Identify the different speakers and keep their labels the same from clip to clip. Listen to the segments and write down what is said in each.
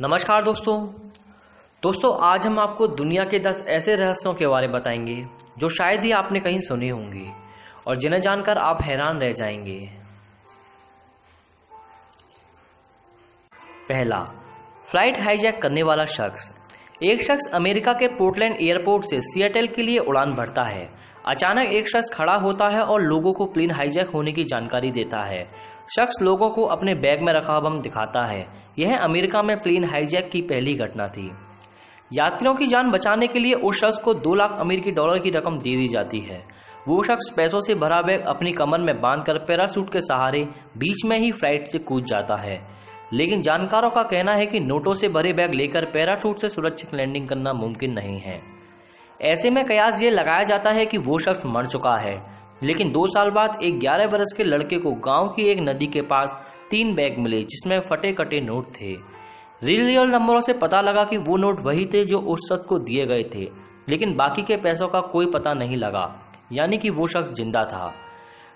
Speaker 1: नमस्कार दोस्तों आज हम आपको दुनिया के 10 ऐसे रहस्यों के बारे में बताएंगे जो शायद ही आपने कहीं सुने होंगे और जिन्हें जानकर आप हैरान रह जाएंगे। पहला, फ्लाइट हाईजैक करने वाला शख्स। एक शख्स अमेरिका के पोर्टलैंड एयरपोर्ट से सिएटल के लिए उड़ान भरता है। अचानक एक शख्स खड़ा होता है और लोगों को प्लेन हाईजैक होने की जानकारी देता है। शख्स लोगों को अपने बैग में रखा बम दिखाता है। यह अमेरिका में प्लेन हाईजैक की पहली घटना थी। यात्रियों की जान बचाने के लिए उस शख्स को 2 लाख अमेरिकी डॉलर की रकम दे दी जाती है। वो शख्स पैसों से भरा बैग अपनी कमर में बांधकर पैराशूट के सहारे बीच में ही फ्लाइट से कूद जाता है। लेकिन जानकारों का कहना है कि नोटों से भरे बैग लेकर पैराशूट से सुरक्षित लैंडिंग करना मुमकिन नहीं है। ऐसे में कयास ये लगाया जाता है कि वो शख्स मर चुका है। लेकिन 2 साल बाद एक 11 बरस के लड़के को गांव की एक नदी के पास 3 बैग मिले जिसमें फटे कटे नोट थे। रियल नंबरों से पता लगा कि वो नोट वही थे जो उस शख्स को दिए गए थे, लेकिन बाकी के पैसों का कोई पता नहीं लगा, यानी कि वो शख्स जिंदा था।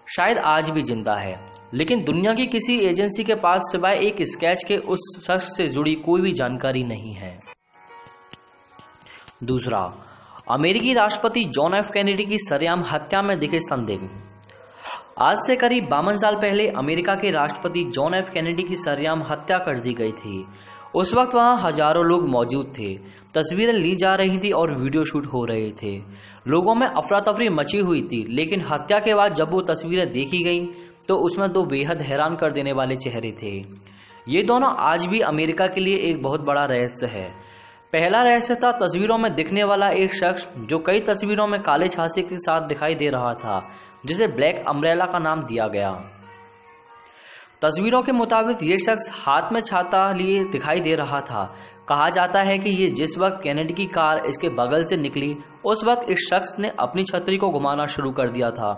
Speaker 1: शायद आज भी जिंदा है, लेकिन दुनिया की किसी एजेंसी के पास सिवाय एक स्केच के उस शख्स से जुड़ी कोई भी जानकारी नहीं है। दूसरा, अमेरिकी राष्ट्रपति जॉन एफ कैनेडी की सरेआम हत्या में दिखे संदिग्ध। आज से करीब 52 साल पहले अमेरिका के राष्ट्रपति जॉन एफ कैनेडी की सरेआम हत्या कर दी गई थी। उस वक्त वहां हजारों लोग मौजूद थे। तस्वीरें ली जा रही थी और वीडियो शूट हो रहे थे। लोगों में अफरा तफरी मची हुई थी, लेकिन हत्या के बाद जब वो तस्वीरें देखी गईं तो उसमें 2 बेहद हैरान कर देने वाले चेहरे थे। ये दोनों आज भी अमेरिका के लिए एक बहुत बड़ा रहस्य है। पहला रहस्य था तस्वीरों में दिखने वाला एक शख्स जो कई तस्वीरों में काले छासे के साथ दिखाई दे रहा था, जिसे ब्लैक अम्ब्रेला का नाम दिया गया। तस्वीरों के मुताबिक ये शख्स हाथ में छाता लिए दिखाई दे रहा था। कहा जाता है कि ये जिस वक्त कैनेडी की कार इसके बगल से निकली उस वक्त इस शख्स ने अपनी छतरी को घुमाना शुरू कर दिया था।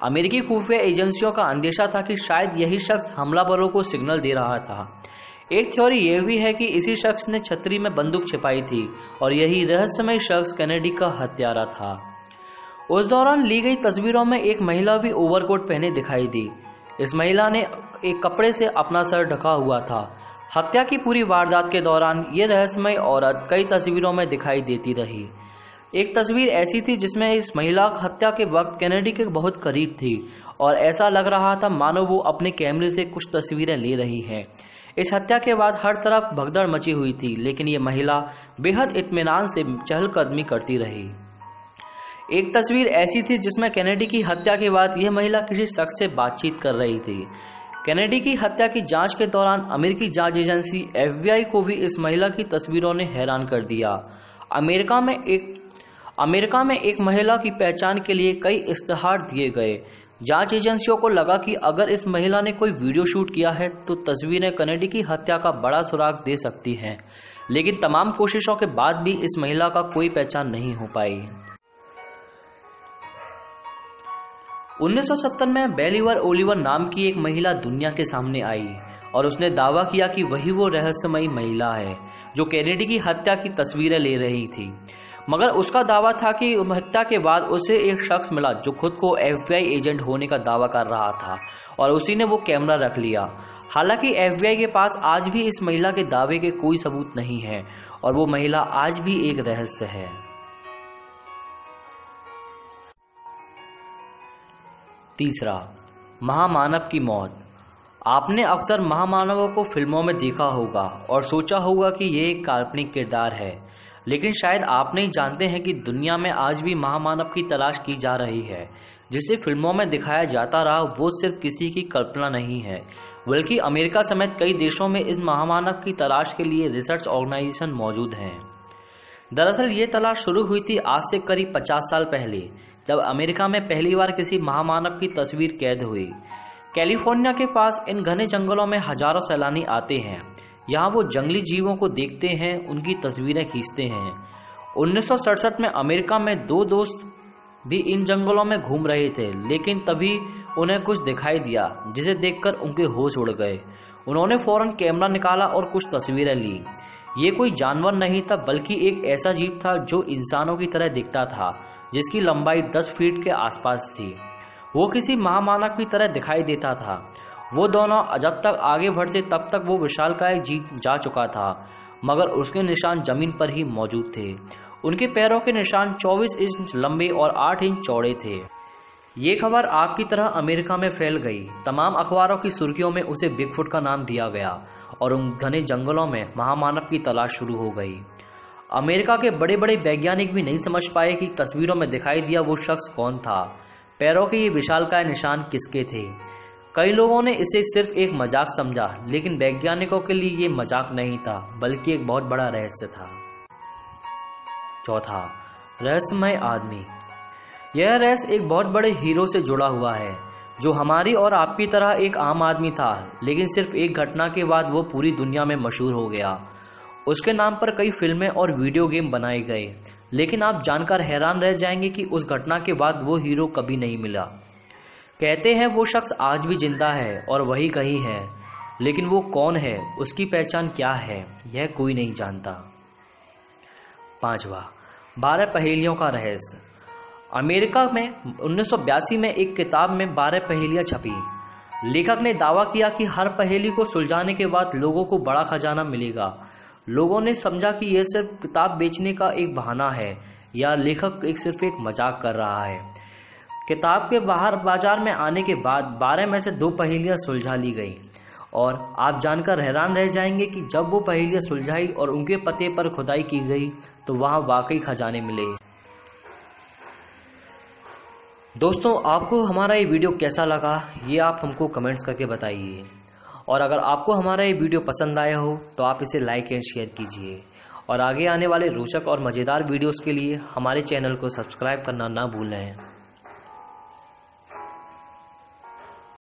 Speaker 1: अमेरिकी खुफिया एजेंसियों का अंदेशा था कि शायद यही शख्स हमलावरों को सिग्नल दे रहा था। एक थ्योरी यह भी है कि इसी शख्स ने छतरी में बंदूक छिपाई थी और यही रहस्यमय शख्स कैनेडी का हत्यारा था। उस दौरान ली गई तस्वीरों में एक महिला भी ओवरकोट पहने दिखाई दी। इस महिला ने एक कपड़े से अपना सर ढका हुआ था। हत्या की पूरी वारदात के दौरान ये रहस्यमय औरत कई तस्वीरों में दिखाई देती रही। एक तस्वीर ऐसी थी जिसमें इस महिला हत्या के वक्त कैनेडी के बहुत करीब थी और ऐसा लग रहा था मानो वो अपने कैमरे से कुछ तस्वीरें ले रही है। इस हत्या के बाद हर तरफ भगदड़ मची हुई थी, लेकिन ये महिला बेहद इत्मीनान से चहलकदमी करती रही। एक तस्वीर ऐसी थी जिसमें कैनेडी की हत्या के बाद यह महिला किसी शख्स से बातचीत कर रही थी। कैनेडी की हत्या की जांच के दौरान अमेरिकी जांच एजेंसी FBI को भी इस महिला की तस्वीरों ने हैरान कर दिया। अमेरिका में एक महिला की पहचान के लिए कई इश्तिहार दिए गए। जांच एजेंसियों को लगा कि अगर इस महिला ने कोई वीडियो शूट किया है तो तस्वीरें कैनेडी की हत्या का बड़ा सुराग दे सकती हैं, लेकिन तमाम कोशिशों के बाद भी इस महिला का कोई पहचान नहीं हो पाई। 1970 में बेलिवर ओलिवर नाम की एक महिला दुनिया के सामने आई और उसने दावा किया कि वही वो रहस्यमयी महिला है जो कैनेडी की हत्या की तस्वीरें ले रही थी। मगर उसका दावा था कि हत्या के बाद उसे एक शख्स मिला जो खुद को FBI एजेंट होने का दावा कर रहा था और उसी ने वो कैमरा रख लिया। हालांकि FBI के पास आज भी इस महिला के दावे के कोई सबूत नहीं है और वो महिला आज भी एक रहस्य है। तीसरा, महामानव की मौत। आपने अक्सर महामानवों को फिल्मों में देखा होगा और सोचा होगा कि ये एक काल्पनिक किरदार है, लेकिन शायद आप नहीं जानते हैं कि दुनिया में आज भी महामानव की तलाश की जा रही है। जिसे फिल्मों में दिखाया जाता रहा वो सिर्फ किसी की कल्पना नहीं है, बल्कि अमेरिका समेत कई देशों में इस महामानव की तलाश के लिए रिसर्च ऑर्गेनाइजेशन मौजूद हैं। दरअसल ये तलाश शुरू हुई थी आज से करीब 50 साल पहले, जब अमेरिका में पहली बार किसी महामानव की तस्वीर कैद हुई। कैलिफोर्निया के पास इन घने जंगलों में हजारों सैलानी आते हैं। यहाँ वो जंगली जीवों को देखते हैं, उनकी तस्वीरें खींचते हैं। 1967 में अमेरिका में 2 दोस्त भी इन जंगलों में घूम रहे थे, लेकिन तभी उन्हें कुछ दिखाई दिया जिसे देखकर उनके होश उड़ गए। उन्होंने फौरन कैमरा निकाला और कुछ तस्वीरें ली। ये कोई जानवर नहीं था, बल्कि एक ऐसा जीव था जो इंसानों की तरह दिखता था, जिसकी लंबाई 10 फीट के आसपास थी। वो किसी महामानव की तरह दिखाई देता था। वो दोनों जब तक आगे बढ़ते तब तक वो विशालकाय जीत जा चुका था। मगर उसके निशान जमीन पर ही मौजूद थे। उनके पैरों के निशान 24 इंच लंबे और 8 इंच चौड़े थे। ये खबर आग की तरह अमेरिका में फैल गई। तमाम अखबारों की सुर्खियों में उसे बिगफुट का नाम दिया गया और उन घने जंगलों में महामानव की तलाश शुरू हो गई। अमेरिका के बड़े बड़े वैज्ञानिक भी नहीं समझ पाए कि तस्वीरों में दिखाई दिया वो शख्स कौन था। पैरों के ये विशालकाय निशान किसके थे। कई लोगों ने इसे सिर्फ एक मजाक समझा, लेकिन वैज्ञानिकों के लिए ये मजाक नहीं था, बल्कि एक बहुत बड़ा रहस्य था। चौथा, रहस्यमय आदमी। यह रहस्य एक बहुत बड़े हीरो से जुड़ा हुआ है, जो हमारी और आपकी तरह एक आम आदमी था, लेकिन सिर्फ एक घटना के बाद वो पूरी दुनिया में मशहूर हो गया। उसके नाम पर कई फिल्में और वीडियो गेम बनाए गए, लेकिन आप जानकर हैरान रह जाएंगे कि उस घटना के बाद वो हीरो कभी नहीं मिला। कहते हैं वो शख्स आज भी जिंदा है और वही कहीं है, लेकिन वो कौन है, उसकी पहचान क्या है, यह कोई नहीं जानता। पांचवा, 12 पहेलियों का रहस्य। अमेरिका में 1982 में एक किताब में 12 पहेलियां छपी। लेखक ने दावा किया कि हर पहेली को सुलझाने के बाद लोगों को बड़ा खजाना मिलेगा। लोगों ने समझा कि यह सिर्फ किताब बेचने का एक बहाना है या लेखक सिर्फ एक मजाक कर रहा है। किताब के बाहर बाजार में आने के बाद 12 में से 2 पहेलियां सुलझा ली गई और आप जानकर हैरान रह जाएंगे कि जब वो पहेलियां सुलझाई और उनके पते पर खुदाई की गई तो वहां वाकई खजाने मिले। दोस्तों, आपको हमारा ये वीडियो कैसा लगा, ये आप हमको कमेंट्स करके बताइए। और अगर आपको हमारा ये वीडियो पसंद आया हो तो आप इसे लाइक एंड शेयर कीजिए और आगे आने वाले रोचक और मज़ेदार वीडियोस के लिए हमारे चैनल को सब्सक्राइब करना ना भूलें।